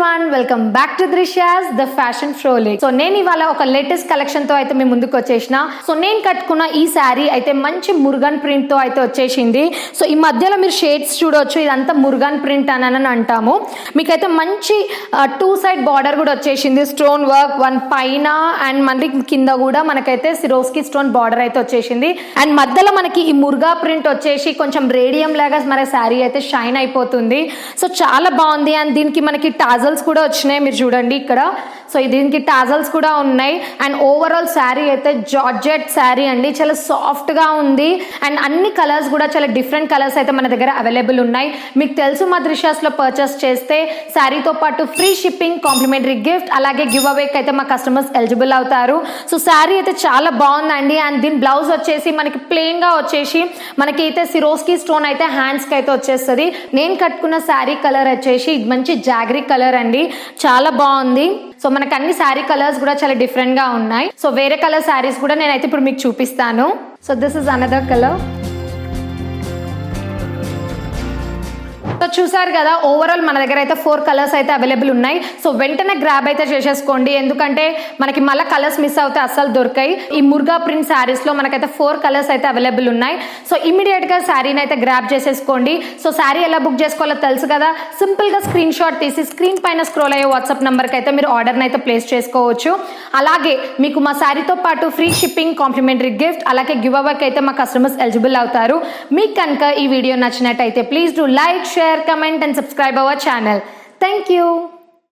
Everyone, welcome back to Drishyas the fashion frolic. So నేను ఇవాళ ఒక లేటెస్ట్ కలెక్షన్ తో అయితే మీ ముందుకు వచ్చేసిన. సో నేను కట్టుకున్న ఈ శారీ అయితే మంచి మురుగన్ ప్రింట్ తో అయితే వచ్చేసింది. సో ఈ మధ్యలో మీరు షేడ్స్ చూడొచ్చు, ఇదంతా మురుగన్ ప్రింట్ అని అంటాము. మీకైతే మంచి టూ సైడ్ బార్డర్ కూడా వచ్చేసింది, స్టోన్ వర్క్ వన్ పైన అండ్ మళ్ళీ కింద కూడా మనకైతే సిరోస్కి స్టోన్ బార్డర్ అయితే వచ్చేసింది. అండ్ మధ్యలో మనకి ఈ మురుగా ప్రింట్ వచ్చేసి కొంచెం రేడియం లాగా మన శారీ అయితే షైన్ అయిపోతుంది. సో చాలా బాగుంది. అండ్ దీనికి మనకి టాజల్స్ కూడా వచ్చినాయి, మీరు చూడండి ఇక్కడ. సో దీనికి టాజల్స్ కూడా ఉన్నాయి. అండ్ ఓవరాల్ శారీ అయితే జార్జెట్ శారీ అండి, చాలా సాఫ్ట్ గా ఉంది. అండ్ అన్ని కలర్స్ కూడా చాలా డిఫరెంట్ కలర్స్ అయితే మన దగ్గర అవైలబుల్ ఉన్నాయి. మీకు తెలుసు, మా దృశ్యాస్ లో పర్చేస్ చేస్తే శారీతో పాటు ఫ్రీ షిప్పింగ్, కాంప్లిమెంటరీ గిఫ్ట్, అలాగే గివ్ అవేకి అయితే మా కస్టమర్స్ ఎలిజిబుల్ అవుతారు. సో శారీ అయితే చాలా బాగుందండి. అండ్ దీని బ్లౌజ్ వచ్చేసి మనకి ప్లెయిన్ గా వచ్చేసి మనకి అయితే సిరోస్కి స్టోన్ అయితే హ్యాండ్స్ కి అయితే వచ్చేస్తుంది. నేను కట్టుకున్న శారీ కలర్ వచ్చేసి మంచి జాగరీ కలర్ అండి, చాలా బాగుంది. సో మనకు అన్ని శారీ కలర్స్ కూడా చాలా డిఫరెంట్ గా ఉన్నాయి. సో వేరే కలర్ శారీస్ కూడా నేనైతే ఇప్పుడు మీకు చూపిస్తాను. So this is another colour. So చూసారు కదా, ఓవరాల్ మన దగ్గర అయితే 4 కలర్స్ అయితే అవైలబుల్ ఉన్నాయి. సో వెంటనే గ్రాబ్ అయితే చేసేసుకోండి, ఎందుకంటే మనకి మళ్ళీ కలర్స్ మిస్ అవుతే అస్సలు దొరకాయి. ఈ మురుగా ప్రింట్ శారీస్ లో మనకైతే 4 కలర్స్ అయితే అవైలబుల్ ఉన్నాయి. సో ఇమీడియట్ గా శారీని అయితే గ్రాబ్ చేసేసుకోండి. సో శారీ ఎలా బుక్ చేసుకోవాలో తెలుసు కదా, సింపుల్ గా స్క్రీన్ షాట్ తీసి స్క్రీన్ పైన స్క్రోల్ అయ్యే వాట్సాప్ నంబర్ కి అయితే మీరు ఆర్డర్ అయితే ప్లేస్ చేసుకోవచ్చు. అలాగే మీకు మా శారీతో పాటు ఫ్రీ షిప్పింగ్, కాంప్లిమెంటరీ గిఫ్ట్, అలాగే గివ్ అవేకి అయితే మా కస్టమర్స్ ఎలిజిబుల్ అవుతారు. మీకు కనుక ఈ వీడియో నచ్చినట్టయితే please do like, share, comment and subscribe our channel. Thank you.